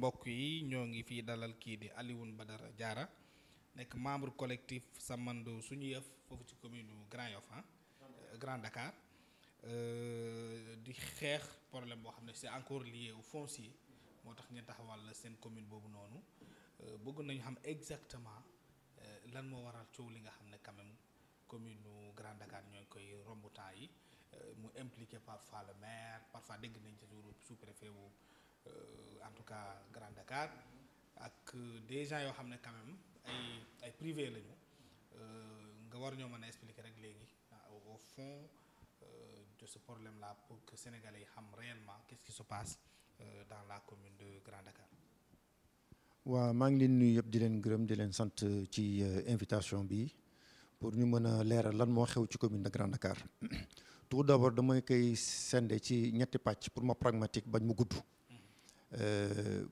mbokk yi ñoo ngi fii dalal kii di Alioune Badara Diarra nekk membre collectif Sàmmandoo Suñu Yëf foofu ci commune Grand Yoff Grand Dakar di xeex problème boo xam ne c'est encore lié au foncier moo tax ñu taxawal seen commune boobu noonu bëgg nañu xam exactement lan moo waral coow li nga xam ne quand même commune Grand Dakar ñoo ngi koy romb temps yi mu impliqué parfois le maire parfois dégg nañ ci sous-préfet wu en tout cas Grand Dakar ak des gens yoo xam ne quand même ay privé lañu nga war ñoo mën a expliquer rek léegi au fond de ce problème là pour que Sénégalais yi xam réellement qu'est-ce qui se passe dans la commune de Grand Dakar. waaw maa ngi leen nuyu yëpp di leen gërëm di leen sant ci invitation bi pour ñu mën a leeral lan moo xew ci commune de Grand Dakar tout d'abord damay koy sende ci ñetti pàcc pour ma pragmatique bañ mu gudd.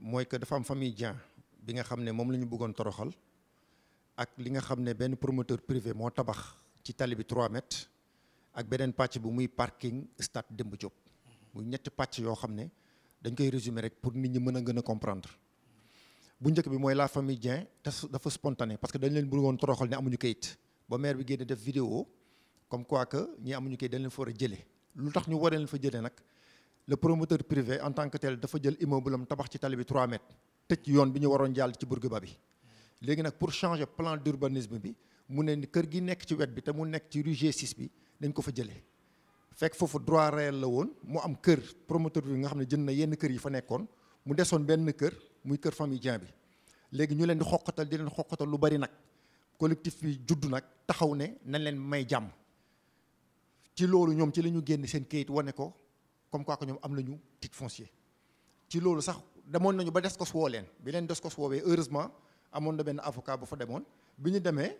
mooy que dafa am famille Dieng bi nga xam ne moom la ñu bëggoon toroxal ak li nga xam ne benn promoteur privé moo tabax ci tali bi 3 mètres ak beneen pàcc bu muy parking stade Demba Diop muy ñetti pàcc yoo xam ne dañ koy résumer rek pour nit ñi mën a gën a comprendre bu njëkk bi mooy la famille Dieng dafa spontané parce que dañ leen bëggoon toroxal ne amuñu kayit ba maire bi génne def vidéo comme quoi que ñi amuñu kayit dañ leen fa war a jëlee lu tax ñu war leen fa jëlee nag le promoteur privé en tant que tel dafa jël immeuble am tabax ci tali bi 3 mètres tëj yoon bi ñu waroon jàll ci Bourguiba bi léegi nag pour changer plan d'urbanisme bi mu ne kër gi nekk ci wet bi te mu nekk ci rue G6 bi dañ ko fa jëlee fekk foofu droit réel la woon mu am kër promoteur bi nga xam ne jënd na yenn kër yi fa nekkoon mu desoon benn kër muy kër famille Dieng bi léegi ñu leen di xoqatal lu bari nag collectif bi juddu nag taxaw ne nañ leen may jàmm ci loolu ñoom ci la ñu génn seen kayit wane ko comme quoi que ñoom am nañu titre foncier ci loolu sax demoon nañu ba Descos woo leen bi leen Descos woowee heureusement amoon na benn avocat bu fa demoon bi ñu demee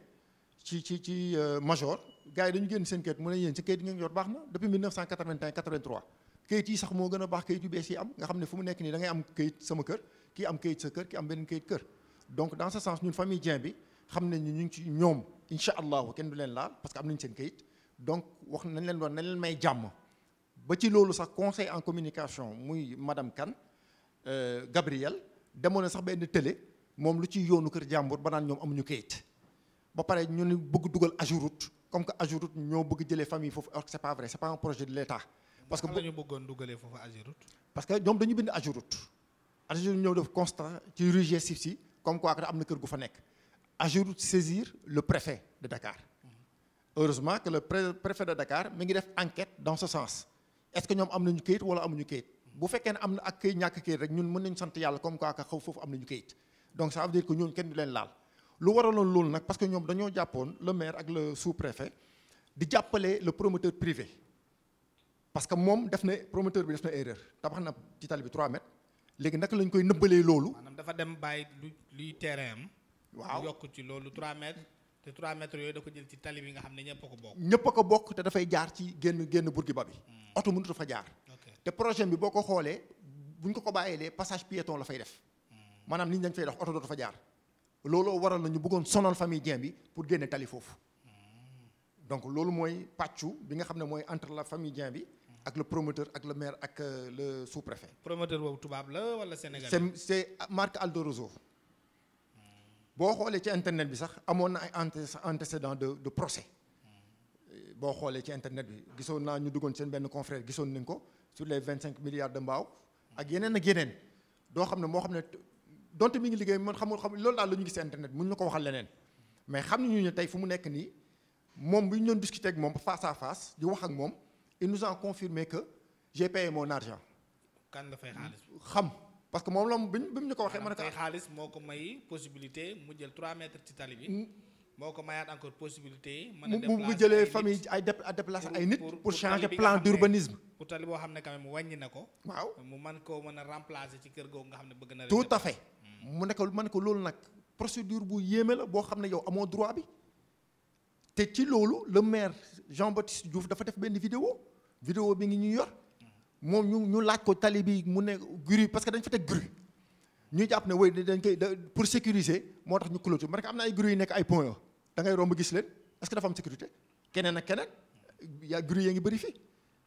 ci major gars yi dañu génn seen kayit mu ne yéen ci kayit yi ngeen yor baax na depuis 1981 83 kayit yi sax moo gën a baax kayit yu bees yi am nga xam ne fu mu nekk nii da ngay am kayit sama kër kii am kayit sa kër kii am beneen kayit kër donc dans ce sens ñun famille Dieng bi xam nañ ñu ngi ci ñoom incha allahu kenn du leen laal parce que am nañ seen kayit donc wax nañ leen doon nañ leen may jàmm ba ci loolu sax conseil en communication muy madame Kane Gabriel demoon na sax benn télé moom lu ci yoonu kër jàmbur ba naan ñoom amuñu kayit ba pare ñu ne bëgg dugal Ageroute comme que Ageroute ñoo bëgg jëlee famille foofu alors que c'est pas vrai c'est pas un projet de l'État parce que ñu bëggoon dugalee foofu Ageroute parce que ñoom dañu bind Ageroute ñëw def constat ci rue G6 comme quoi que am na kër gu fa nekk Ageroute saisir le préfet de Dakar heureusement que le préfet de Dakar mi ngi def enquête dans ce sens est-ce que ñoom am nañu kayit wala amuñu kayit bu fekkee ne am na ak kayit ñàkk kayit rek ñun mën nañu sant yàlla comme quoi que xaw foofu am nañu kayit donc ça veut dire que ñooñu kenn du leen laal lu waraloon loolu nag parce que ñoom dañoo jàppoon le maire ak le sous-préfet di jàppale le promoteur privé parce que moom promoteur bi def na erreur tabax na ci tali bi 3 mètres léegi naka lañ koy nëbbalee loolu. maanaam dafa dem bàyyi luy terrain am. waaw yokk ci loolu 3 mètres te 3 mètres yooyu da ko jël ci tali bi nga xam ne ñëpp a ko bokk. ñëpp a ko bokk te dafay jaar ci génn Bourguiba bi. oto mënut a fa jaar. te projet bi boo ko xoolee bu ñu ko bàyyeelee passage piéton la fay def maanaam nit ñi dañ fay dox oto dootu fa jaar looloo waral na ñu bëggoon sonal famille Dieng bi pour génne tali foofu donc loolu mooy pàccu bi nga xam ne mooy entre la famille Dieng bi ak le promoteur ak le maire ak le sous-préfet. promoteur boobu tubaab la wala sénégalais. c'est Marc Aldo Rosso boo xoolee ci internet bi sax amoon na ay antécédents de procès boo xoolee ci internet bi gisoon naa ñu duggoon seen benn confrère gisoon nañ ko sur les 25 milliards de mbaaw ak yeneen ak yeneen doo xam ne moo xam ne donte mi ngi liggéey man xam loolu daal la ñu gis internet mun na ko waxal leneen mais xam nañu ne tey fu mu nekk nii moom bi ñu doon discuter ak moom face à face di wax ak moom il nous a confirmé que j'ai payé mon argent. kan la fay xaalis. xam parce que moom la bi mu ñu ko waxee. man fay xaalis moo ko may possibilité mu jël 3 mètres ci tali bi. moo ko mayaat encore possibilité. mën a déplacer mu jëlee famille ay déplacer ay nit. pour changer plan d'urbanisme. pour tali boo xam ne quand même wàññi na ko. waaw mu mën a remplacer ci kër googu nga xam ne bëgg na. tout à fait. mu ne ko loolu nag procédure bu yéeme la boo xam ne yow amoo droit bi te ci loolu le maire Jean-Baptiste Diouf dafa def benn vidéo bi ngi ñu yor moom ñu laaj ko tali bi mu ne grue parce que dañ fa teg grue ñu jàpp ne woy dañ koy pour sécuriser moo tax ñu clôture ma ne ko am na ay grue yu nekk ay point da ngay romb gis leen est-ce que dafa am sécurité keneen ak keneen yaa grue yaa ngi bëri fii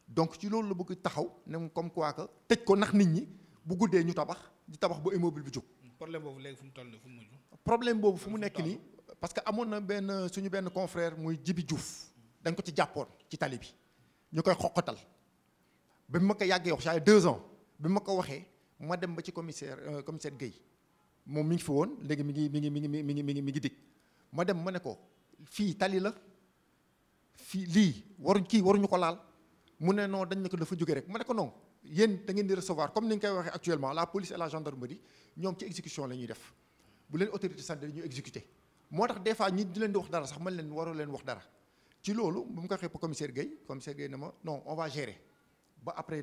donc ci loolu la bëgg taxaw ne comme quoi que tëj ko ndax nit ñi bu guddee ñu tabax di tabax ba immeuble bi jóg. problème boobu léegi fu mu toll nii fu mu mujj. problème boobu fu mu nekk nii parce que amoon na suñu benn confrère muy Jibi Diouf dañ ko ci jàppoon ci tali bi ñu koy xoqatal ba ma ko yàggee wax saa 2 ans bi ma ko waxee ma dem ba ci commissaire Guèye moom mi ngi fi woon léegi mi ngi dig ma dem ma ne ko fii tali la fii lii waruñu ko laal mu ne non dañ ne ko dafa jóge rek ma ne ko non yéen da ngeen di recevoir comme ni nga koy waxee actuellement la police et la gendarmerie ñoom ci exécution la ñuy def bu leen autorité santé ñu exécuté moo tax des fois ñi di leen di wax dara sax man leen waru leen wax dara ci loolu bu mu ko waxee pour commissaire Guèye ne ma non on va gérer ba après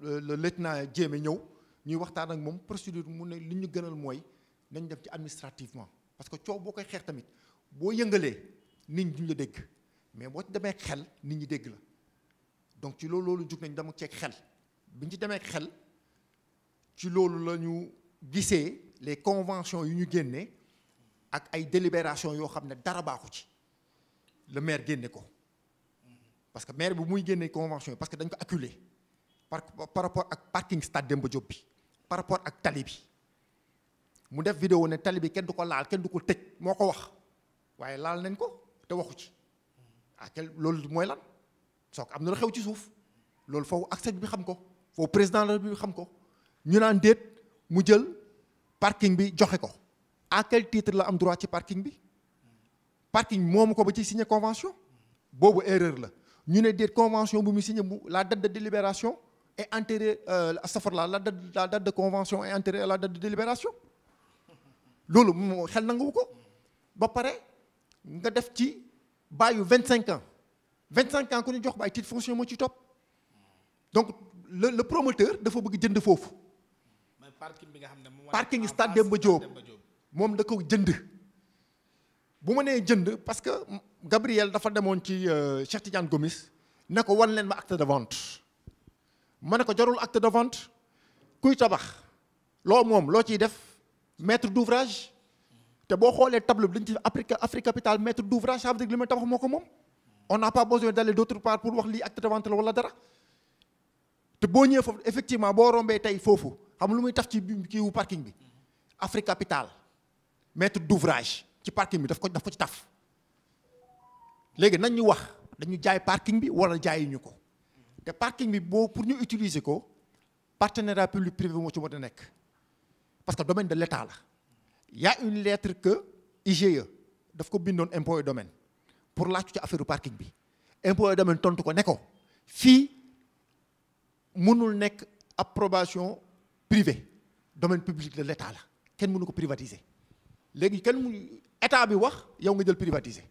le lieutenant Diémé ñëw ñuy waxtaan ak moom procédure mu ne li ñu gënal mooy nañ def ci administrativement parce que coow boo koy xeex tamit boo yëngalee nit ñi duñ la dégg mais boo ci demee xel nit ñi dégg la donc ci loolu jug nañ dama ceeg xel bi ñu ci demee xel ci loolu la ñu gisee les conventions yu ñu génnee ak ay délibération yoo xam ne dara baaxu ci le maire génne ko parce que maire bi muy génne convention yi parce que dañ ko acculé par rapport ak parking stade Demba Diop bi par rapport ak tali bi mu def vidéo ne tali bi kenn du ko laal kenn du ko tëj moo ko wax waaye laal nañ ko te waxu ci loolu mooy lan soo ko am na lu xew ci suuf loolu foofu accès bi xam ko foofu président la bi xam ko ñu naan déet mu jël parking bi joxe ko à quel titre la am droit ci parking bi parking moomu ko ba ci signé convention boobu erreur la ñu ne déet convention bu mu signé la date de délibération est antérieure la date de convention est antérieure à la date de délibération loolu moo xel nanguwu ko ba pare nga def ci bàyyu 25 ans 25 ans ku ñu jox ba ay titre foncier moo ci topp donc le promoteur dafa bëgg jënd foofu. mais parking bi nga xam ne moom parking stade Demba Diop moom da ko jënd. bu ma nee jënd parce que Gabriel dafa demoon ci Cheikh Tidiane Gomis ne ko wan leen ma acte de vente ma ne ko jarul acte de vente kuy tabax loo moom loo ciy def maître d'ouvrage te boo xoolee tableau bi dañ ci Afrique Capital maître d'ouvrage ça veut dire que li may tabax moo ko moom. on n'a pas besoin d'aller d'autre part pour wax lii acte de vente la wala dara te boo ñëwee foofu effectivement boo rombee tey foofu xam lu muy taf ci kiiwu parking bi Afrique Capital maître d'ouvrage ci parking bi daf ko ci taf léegi nañ ñu wax dañu jaay parking bi wala jaayuñu ko te parking bi boo pour ñu utiliser ko partenariat public privé moo ci mën a nekk parce que domaine de l'État la y a une lettre que IGE daf ko bindoon impôt et domaine pour laaj ci affaire parking bi impôt et domaine tontu ko ne ko fii mënul nekk approbation privée domaine public de l'État la kenn mënu ko privatiser léegi état bi wax yow nga jël privatiser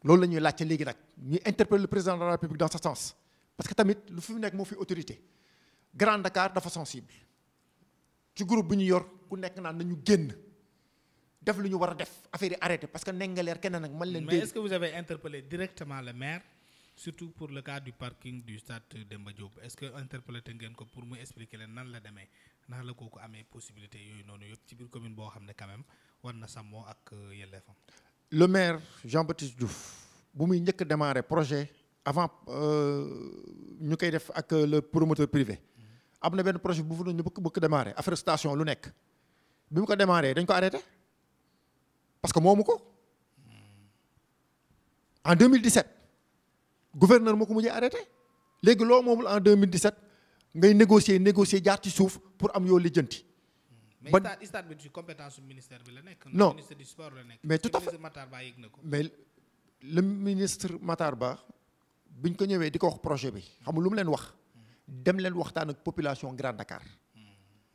loolu la ñuy laajte léegi nag ñuy interpeller le président de la République dans ce sens parce que tamit lu fi nekk moo fi autorité Grand Dakar dafa sensible ci groupe bi ñu yor ku nekk naan nañu génn def lu ñu war a def affaire yi arrêté parce que nekk nga leer keneen nag man leen. mais est-ce que vous avez interpellé directement le maire surtout pour le cas du parking du stade Demba Diop est-ce que interpellé te ngeen ko pour mu expliquer leen nan la demee ndax la kooku amee possibilité yooyu noonu yëpp ci biir commune boo xam ne quand même war na sàmmoo ak yelleefam. le maire Jean-Baptiste Diouf bu muy njëkk démarrer projet avant ñu koy def ak le promoteur privé am na benn projet bu fu ñu bëgg démarrer affaire station lu nekk bi mu ko démarrer dañ ko arrêté parce que moomu ko en 2017 gouverneur moo ko mujjee arrêté léegi loo moomul en 2017 ngay négocier jaar ci suuf pour am yoo lijjanti. mais stade bi ci compétence ministère bi la nekk. non ministère du sport la nekk. mais tout à fait ministre Matar Ba yëg na ko. mais le ministre Matar Ba biñ ko ñëwee di ko wax projet bi xam nga lu mu leen wax. dem leen waxtaan ak population Grand Dakar.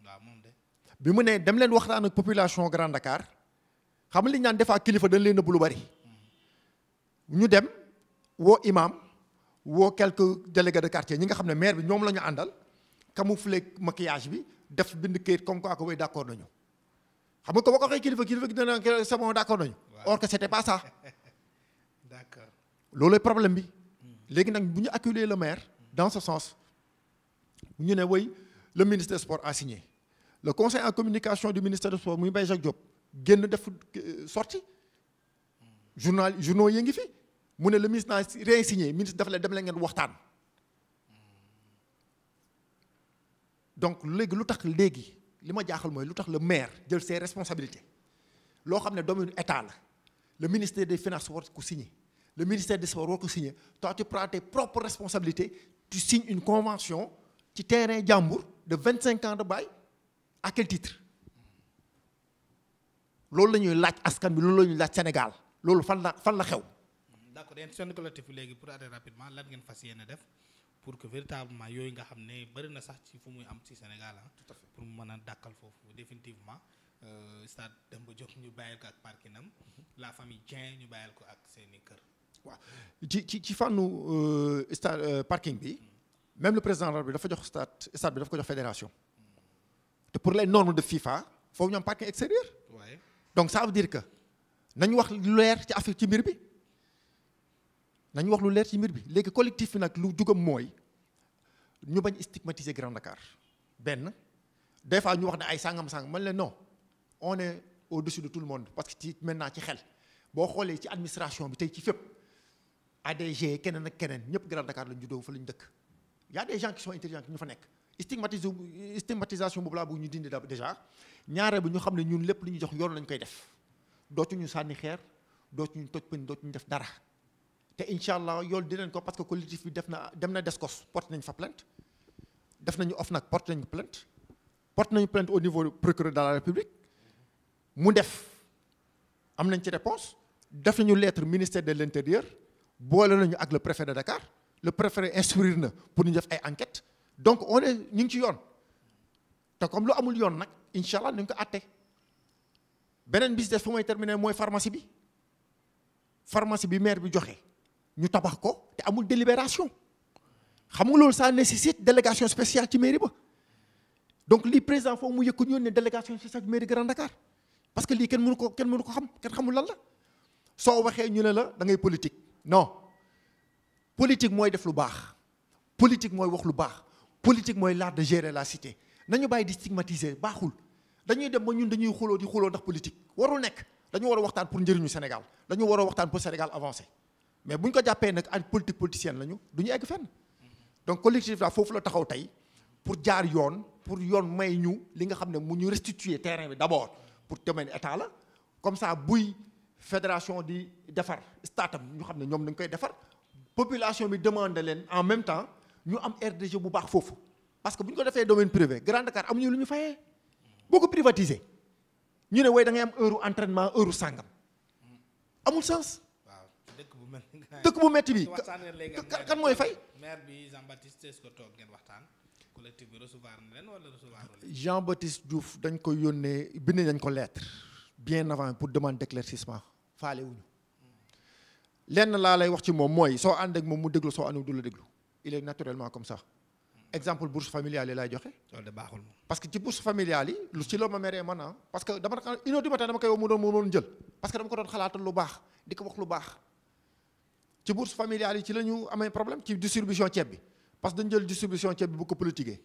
waaw moom de. bi mu nee dem leen waxtaan ak population Grand Dakar xam nga li ñu naan des fois kilifa dañ leen nëbb lu bari. ñu dem woo imam woo quelques délégués de quartier ñi nga xam ne maire bi ñoom la ñu àndal camoufler maquillage bi def bind kayit comme quoi que way d'accord nañu xam nga ko boo ko waxee kilifa gi dina c'est bon d'accord nañu. or que c'était pas ça. d'accord loolu problème bi. léegi nag bu ñu acculer le maire dans ce sens ñu ne way le ministre des sports a signé le conseil en communication du ministère des sports muy Mbaye Jacques Diop génn def sortie journaux yi ngi fi. mu ne le ministre n'a rien signé ministre dafa leen dem leen ngeen waxtaan donc léegi lu tax léegi li ma jaaxal mooy lu tax le maire jël ses responsabilités loo xam ne domaine état la le ministère des finances war ko signer le ministère des sports war ko signer toi tu prends tes propres responsabilités tu signes une convention ci terrain jàmbur de 25 ans de bail à quel titre loolu la ñuy laaj askan bi loolu la ñuy laaj Sénégal loolu fan la xew. d'accord yéen seen collectif bi léegi pour arrêter rapidement lan ngeen fas yéene def pour que véritablement yooyu nga xam ne bëri na sax ci fu muy am ci Sénégal tout à fait pour mu mën a dàkkal foofu définitivement stade Demba Diop ñu bàyyil ko ak parkinam la famille Dieng ñu bàyyil ko ak seeni kër. waaw ci fànnu stade parking bi même le président bi dafa jox stade bi dafa ko jox fédération te pour les normes de FIFA foofu ñu am parking extérieur. waaye donc ça veut dire que nañu wax lu leer ci affaire ci mbir bi nañu wax lu leer ci mbir bi léegi collectif bi nag lu jugam mooy ñu bañ stigmatiser Grand Dakar benn des fois ñu wax ne ay sangam man leen non on est au-dessus de tout le monde parce que ci maintenant ci xel boo xoolee ci administration bi tey ci fépp ADG keneen ak keneen ñëpp Grand Dakar lañ juddoo fa lañ dëkk y a des gens qui sont intelligents ñu fa nekk stigmatisation boobu laa bëgg ñu dindi déjà ñaareel bi ñu xam ne ñun lépp lu ñu jox yoon lañ koy def dootuñu sànni xeer dootuñu toj pëñ dootuñu def dara te incha allah yoon dinañ ko parce que collectif bi dem na Descos porte nañ fa plainte def nañu OFNAC porte nañu plainte au niveau du procureur de la République mu def am nañ ci réponse def nañu lettre ministère de l'intérieur boole nañu ak le préfet de Dakar le préfet instruire na pour ñu def ay enquêtes donc ñu ngi ci yoon te comme lu amul yoon nag incha allah nañ ko àtte beneen bis des fu may terminer mooy pharmacie bi maire bi joxe ñu tabax ko te amul délibération xam nga loolu ça nécessite délégation spéciale ci mairie ba donc lii président foofu mu yëkku ñu ne délégation spéciale ci mairie Grand Dakar parce que lii kenn mënu ko xam kenn xamul lan la soo waxee ñu ne la da ngay politique non politique mooy def lu baax politique mooy wax lu baax politique mooy l'art de gérer la cité nañu bàyyi di stigmatiser baaxul dañuy dem ba ñun dañuy xuloo ndax politique warul nekk dañu war a waxtaan pour njëriñu Sénégal dañu war a waxtaan pour Sénégal avancer mais bu ñu ko jàppee nag ay politique politicienne lañu du ñu egg fenn donc collectif la foofu la taxaw tey pour jaar yoon pour yoon may ñu li nga xam ne mu ñu restituer terrain bi d'abord pour domaine état la comme ça buy fédération di defar statam ñu xam ne ñoom dañ koy defar population bi demande leen en même temps ñu am aire de jeu bu baax foofu parce que bu ñu ko defee domaine privé Grand Dakar amuñu lu ñu fayee boo ko privatiser ñu ne way da ngay am heure entraînement heure sàngam amul sens. waaw dëkk bu metti bi kan mooy fay. maire bi Jean-Baptiste est-ce que toog ngeen waxtaan collectif bi recevoir na leen wala recevoir leen. Jean-Baptiste Diouf dañ ko yónnee bind nañ ko lettre bien avant pour demande d'éclaircissement faale wuñu lenn laa lay wax ci moom mooy soo ànd ak moom mu déglu soo àndul du la déglu il est naturellement comme ça exemple bourse familiale yi laay joxe. loolu de baaxul moom. parce que ci bourse familiale yi lu ci la ma meree man parce que dama une heure du matin dama koy woo mu doon jël parce que dama ko doon xalaatal lu baax di ko wax lu baax ci bourse familiale yi ci la ñu amee problème ci distribution ceeb bi parce que dañu jël distribution ceeb bi bu ko politiquer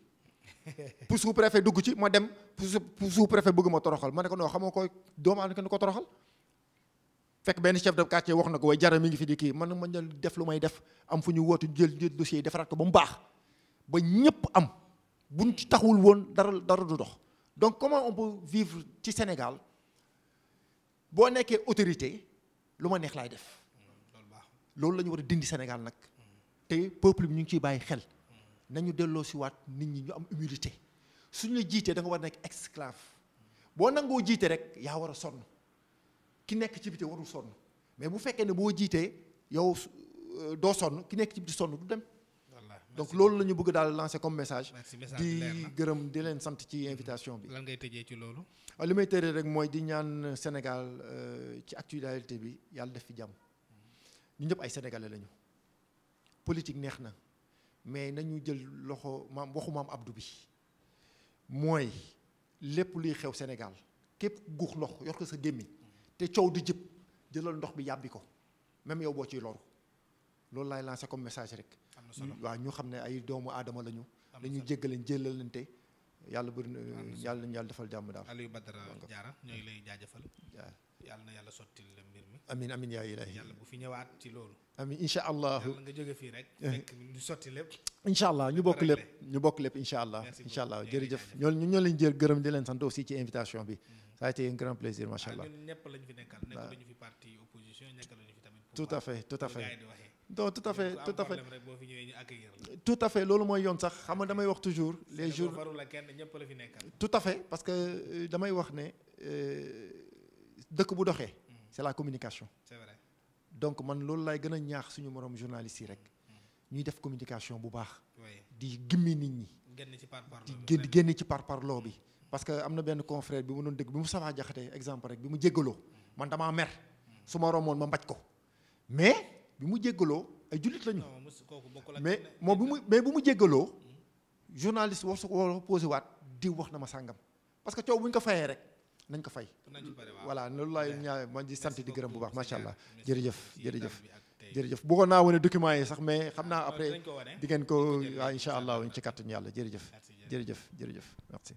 pour sous-préfet dugg ci ma dem pour sous-préfet bëgg ma toroxal ma ne ko non xamoo koy doomu aadama kenn ko toroxal fekk benn chef de quartier wax na ko way jara mi ngi fi di kii man ma def lu may def am fu ñu wootu jël dossier yi defaraat ko ba mu baax ba ñëpp am buñ ci taxul woon dara du dox donc comment on peut vivre ci Sénégal boo nekkee autorité lu ma neex laay def loolu la ñu war a dindi Sénégal nag te peuple bi ñu ngi ciy bàyyi xel nañu delloo si waat nit ñi ñu am humilité suñu la jiitee da nga war a nekk esclave boo nangoo jiite rek yaa war a sonn ki nekk ci biti warul sonn mais bu fekkee ne boo jiitee yow doo sonn ki nekk ci biti sonn du dem. donc loolu la ñu bëgg daal lancer comme message. di gërëm di leen sant ci invitation bi. lan ngay tëjee ci loolu. li may tëjee rek mooy di ñaan Sénégal ci actualité bi yàlla def fi jàmm ñu ñëpp ay sénégalais lañu politique neex na mais nañu jël loxo waxu maam Abdou bi mooy lépp luy xew Sénégal képp guux ndox yor ko sa gémmiñ te coow di jëpp jëlal ndox bi yàbbi ko même yow boo ciy loru loolu laay lancer comme message rek. waaw ñu xam ne ay doomu aadama lañu. dañuy jéggaleen jëlalante yàlla bëri na yàlla nañu yàlla defal jàmm daal. Aliou Badara Diarra ñooy lay jaajëfal. yàlla na yàlla sottil mbir mi. amiin amiin yaa ilaahi. yàlla bu fi ñëwaat ci loolu. amiin incha allah. yàlla nga jóge fii rek. fekk ñu sotti lépp. incha allah ñu bokk lépp ñu bokk lépp incha allah. incha allah jërëjëf ñoo leen jël gërëm di leen sant aussi ci invitation bi. ça a été un grand plaisir macha allah. ñun ñëpp lañu fi nekkal. nekkal lañu fi parti opposition nekkal lañu fi tamit. tout à fait tout à fait. non tout à fait tout à fait. boo fi ñëwee ñu accueillir la. tout à fait loolu mooy yoon sax xam nga damay wax toujours. les jours farul la kenn ñëpp la fi nekkal. tout à fait parce que damay wax ne dëkk bu doxee. c'est la communication. c'est vrai. donc man loolu laay gën a ñaax suñu moroom journalistes yi rek. ñuy def communication bu baax. di gimmi nit ñi. génn ci parparloo bi di génn ci parparloo bi. parce que am na benn confrère bi mu doon dégg bi mu Moustapha Diakhaté exemple rek bi mu jéggaloo man damaa mer su ma romboon ma mbaj ko mais bi mu jéggaloo ay jullit lañu. mais bu mu jéggaloo journaliste war su ko posé waat di wax na ma sàngam parce que coow bu ñu ko fayee rek nañ ko fay. voilà loolu laay ñaa ma di sant di gërëm bu baax macha allah jërëjëf bëggoon naa wane document yi sax mais xam naa après di ngeen ko waaw incha allah ci kàttanu yàlla jërëjëf merci.